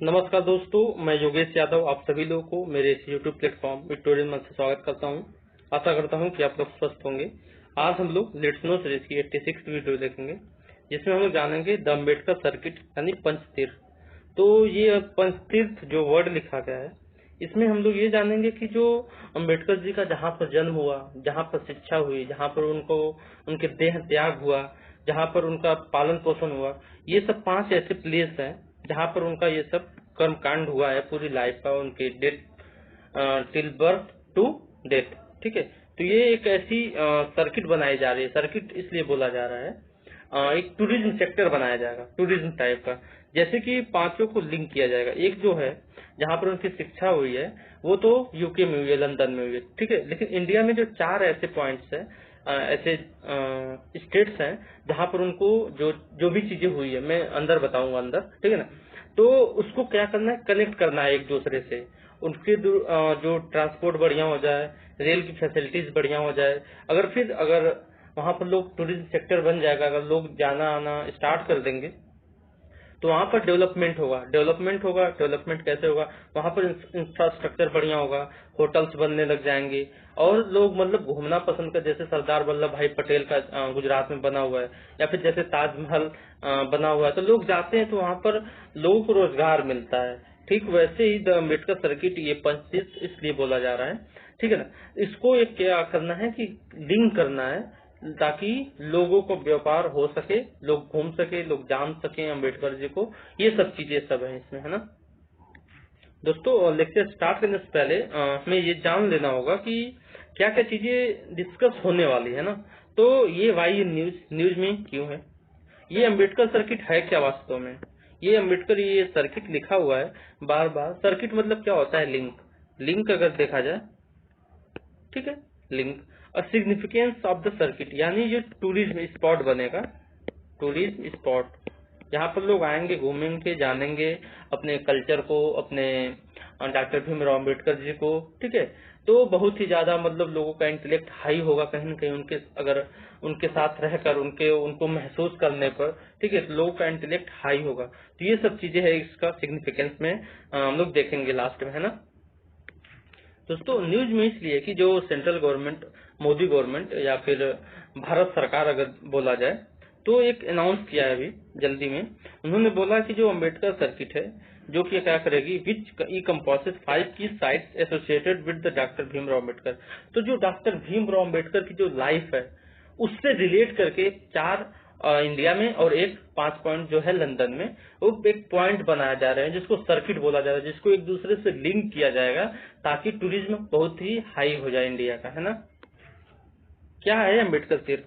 नमस्कार दोस्तों, मैं योगेश यादव आप सभी लोगों को मेरे इस यूट्यूब प्लेटफॉर्म विक्टोरियन मंच से स्वागत करता हूं। आशा करता हूं कि आप लोग स्वस्थ होंगे। आज हम लोग लेट्स नो सीरीज की 86 वीडियो देखेंगे, जिसमें हम लोग जानेंगे द अम्बेडकर सर्किट यानी पंचतीर्थ। तो ये पंचतीर्थ जो वर्ड लिखा गया है, इसमें हम लोग ये जानेंगे कि जो अम्बेडकर जी का जहाँ पर जन्म हुआ, जहाँ पर शिक्षा हुई, जहाँ पर उनको उनके देह त्याग हुआ, जहाँ पर उनका पालन पोषण हुआ, ये सब 5 ऐसे प्लेस हैं जहाँ पर उनका ये सब कर्म कांड हुआ है पूरी लाइफ का, उनके death till birth to death. ठीक है, तो ये एक ऐसी सर्किट बनाई जा रही है। सर्किट इसलिए बोला जा रहा है, एक टूरिज्म सेक्टर बनाया जाएगा, टूरिज्म टाइप का, जैसे कि पांचों को लिंक किया जाएगा। एक जो है जहाँ पर उनकी शिक्षा हुई है वो तो यूके में हुई है, लंदन में हुई है, ठीक है। लेकिन इंडिया में जो 4 ऐसे पॉइंट्स हैं, ऐसे स्टेट्स हैं जहाँ पर उनको जो जो भी चीजें हुई है, मैं अंदर बताऊंगा अंदर, ठीक है ना। तो उसको क्या करना है, कनेक्ट करना है एक दूसरे से। उनके जो ट्रांसपोर्ट बढ़िया हो जाए, रेल की फैसिलिटीज बढ़िया हो जाए, अगर वहाँ पर लोग टूरिज्म सेक्टर बन जाएगा, अगर लोग जाना आना स्टार्ट कर देंगे तो वहाँ पर डेवलपमेंट कैसे होगा, वहाँ पर इंफ्रास्ट्रक्चर बढ़िया होगा, होटल्स बनने लग जाएंगे और लोग मतलब घूमना पसंद कर, जैसे सरदार वल्लभ भाई पटेल का गुजरात में बना हुआ है, या फिर जैसे ताजमहल बना हुआ है, तो लोग जाते हैं तो वहाँ पर लोगों को रोजगार मिलता है। ठीक वैसे ही द अम्बेडकर सर्किट ये पंचतीर्थ इसलिए बोला जा रहा है, ठीक है ना। इसको एक क्या करना है कि लिंक करना है, ताकि लोगों को व्यापार हो सके, लोग घूम सके, लोग जान सके अम्बेडकर जी को। ये सब चीजें सब है इसमें, है ना दोस्तों। लेक्चर स्टार्ट करने से पहले हमें ये जान लेना होगा कि क्या क्या चीजें डिस्कस होने वाली है ना। तो ये वाई न्यूज में क्यों है, ये अम्बेडकर सर्किट है क्या वास्तव में। ये अम्बेडकर ये सर्किट लिखा हुआ है बार बार। सर्किट मतलब क्या होता है, लिंक। लिंक अगर देखा जाए, ठीक है, लिंक। और सिग्निफिकेंस ऑफ द सर्किट यानी ये टूरिज्म स्पॉट बनेगा, टूरिज्म स्पॉट जहाँ पर लोग आएंगे, घूमेंगे, जानेंगे अपने कल्चर को, अपने डॉक्टर भीमराव अम्बेडकर जी को, ठीक है। तो बहुत ही ज्यादा मतलब लोगों का इंटेलेक्ट हाई होगा कहीं न कहीं, उनके अगर उनके साथ रहकर उनको महसूस करने पर, ठीक है, तो लोगों का इंटेलेक्ट हाई होगा। तो ये सब चीजें है इसका सिग्निफिकेंस में हम लोग देखेंगे लास्ट में, है ना दोस्तों। न्यूज में इसलिए कि जो सेंट्रल गवर्नमेंट, मोदी गवर्नमेंट या फिर भारत सरकार अगर बोला जाए, तो एक अनाउंस किया है अभी जल्दी में। उन्होंने बोला कि जो अम्बेडकर सर्किट है, जो कि क्या करेगी, विच ई कंपोसेस 5 की sites associated with the doctor Bhimrao Ambedkar. तो जो डॉक्टर भीमराव अम्बेडकर की जो लाइफ है उससे रिलेट करके 4 इंडिया में और एक 5 पॉइंट जो है लंदन में, वो एक पॉइंट बनाया जा रहा है जिसको सर्किट बोला जा रहा है, जिसको एक दूसरे से लिंक किया जाएगा ताकि टूरिज्म बहुत ही हाई हो जाए इंडिया का, है ना। क्या है अम्बेडकर तीर्थ,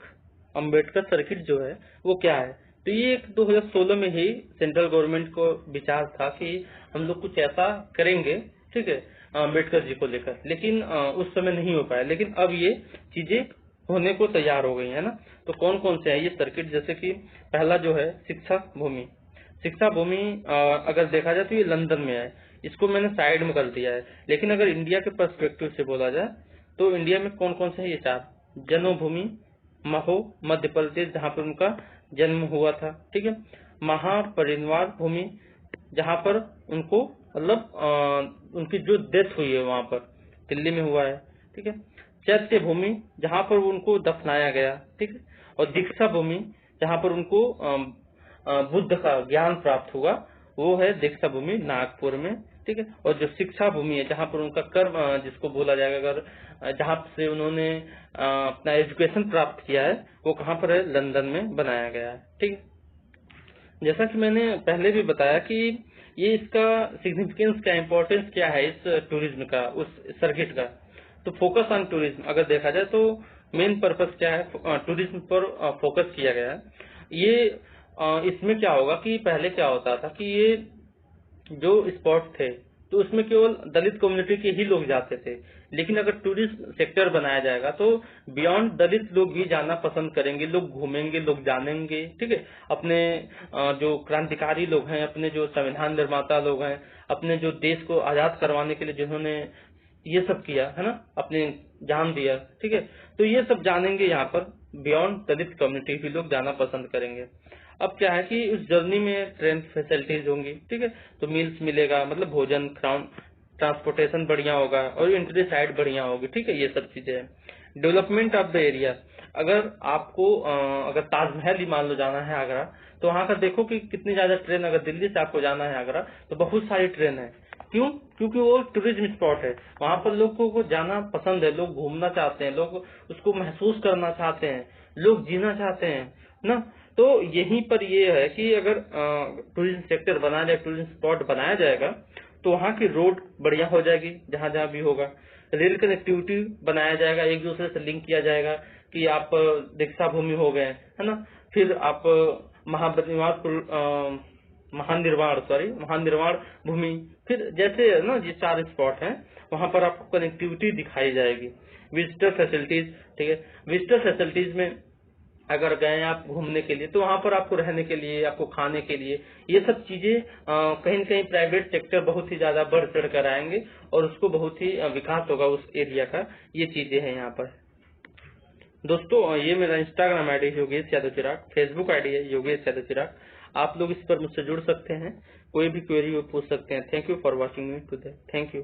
अम्बेडकर सर्किट जो है वो क्या है। तो ये 2016 में ही सेंट्रल गवर्नमेंट को विचार था कि हम लोग कुछ ऐसा करेंगे, ठीक है, अम्बेडकर जी को लेकर, लेकिन उस समय नहीं हो पाया। लेकिन अब ये चीजें होने को तैयार हो गई है ना। तो कौन कौन से है ये सर्किट, जैसे कि पहला जो है शिक्षा भूमि। शिक्षा भूमि अगर देखा जाए तो ये लंदन में है, इसको मैंने साइड में कर दिया है। लेकिन अगर इंडिया के पर्सपेक्टिव से बोला जाए तो इंडिया में कौन कौन से है ये 4। जन्मभूमि महो, मध्य प्रदेश, जहाँ पर उनका जन्म हुआ था, ठीक है। महापरिनिर्वाण भूमि, जहाँ पर उनको मतलब उनकी जो डेथ हुई है वहां पर दिल्ली में हुआ है, ठीक है। चैत्य भूमि, जहाँ पर उनको दफनाया गया, ठीक है। और दीक्षा भूमि, जहाँ पर उनको बुद्ध का ज्ञान प्राप्त हुआ, वो है दीक्षा भूमि नागपुर में, ठीक है। और जो शिक्षा भूमि है, जहाँ पर उनका कर्म जिसको बोला जाएगा, अगर जहाँ से उन्होंने अपना एजुकेशन प्राप्त किया है, वो कहाँ पर है, लंदन में बनाया गया है, ठीक है। जैसा कि मैंने पहले भी बताया कि ये इसका सिग्निफिकेंस क्या, इम्पोर्टेंस क्या है इस टूरिज्म का, उस सर्किट का। तो फोकस ऑन टूरिज्म अगर देखा जाए तो मेन पर्पस क्या है, टूरिज्म पर फोकस किया गया है। ये इसमें क्या होगा कि पहले क्या होता था कि ये जो स्पॉट थे तो उसमें केवल दलित कम्युनिटी के ही लोग जाते थे। लेकिन अगर टूरिस्ट सेक्टर बनाया जाएगा तो बियॉन्ड दलित लोग भी जाना पसंद करेंगे, लोग घूमेंगे, लोग जानेंगे, ठीक है। अपने जो क्रांतिकारी लोग हैं, अपने जो संविधान निर्माता लोग हैं, अपने जो देश को आजाद करवाने के लिए जिन्होंने ये सब किया है ना, अपने जान दिया, ठीक है। तो ये सब जानेंगे यहाँ पर, बियॉन्ड दलित कम्युनिटी भी लोग जाना पसंद करेंगे। अब क्या है कि उस जर्नी में ट्रेन फैसिलिटीज होंगी, ठीक है, तो मील्स मिलेगा, मतलब भोजन, ट्रांसपोर्टेशन बढ़िया होगा और एंट्री साइड बढ़िया होगी, ठीक है, ये सब चीजें हैं। डेवलपमेंट ऑफ द एरिया, अगर आपको अगर ताजमहल ही मान लो जाना है आगरा, तो वहाँ का देखो कि कितनी ज्यादा ट्रेन, अगर दिल्ली से आपको जाना है आगरा तो बहुत सारी ट्रेन है। क्यों? क्योंकि वो टूरिज्म स्पॉट है, वहाँ पर लोगों को जाना पसंद है, लोग घूमना चाहते हैं, लोग उसको महसूस करना चाहते हैं, लोग जीना चाहते हैं ना। तो यहीं पर ये है कि अगर टूरिज्म सेक्टर बनाया जाए, टूरिज्म स्पॉट बनाया जाएगा, तो वहाँ की रोड बढ़िया हो जाएगी, जहाँ जहाँ भी होगा। रेल कनेक्टिविटी बनाया जाएगा, एक दूसरे से लिंक किया जाएगा कि आप दीक्षा भूमि हो गए, है ना, फिर आप महानिर्वाण भूमि, फिर जैसे ना ये 4 स्पॉट हैं, वहाँ पर आपको कनेक्टिविटी दिखाई जाएगी। विजिटर फैसिलिटीज, ठीक है, विजिटर फैसिलिटीज में अगर गए आप घूमने के लिए, तो वहाँ पर आपको रहने के लिए, आपको खाने के लिए, ये सब चीजें कहीं न कहीं प्राइवेट सेक्टर बहुत ही ज्यादा बढ़ चढ़ कर आएंगे और उसको बहुत ही विकास होगा उस एरिया का। ये चीजें हैं यहाँ पर। दोस्तों ये मेरा इंस्टाग्राम आईडी योगेश यादव चिराग, फेसबुक आईडी है योगेश यादव चिराग। आप लोग इस पर मुझसे जुड़ सकते हैं, कोई भी क्वेरी वो पूछ सकते हैं। Thank you for watching me today. Thank you.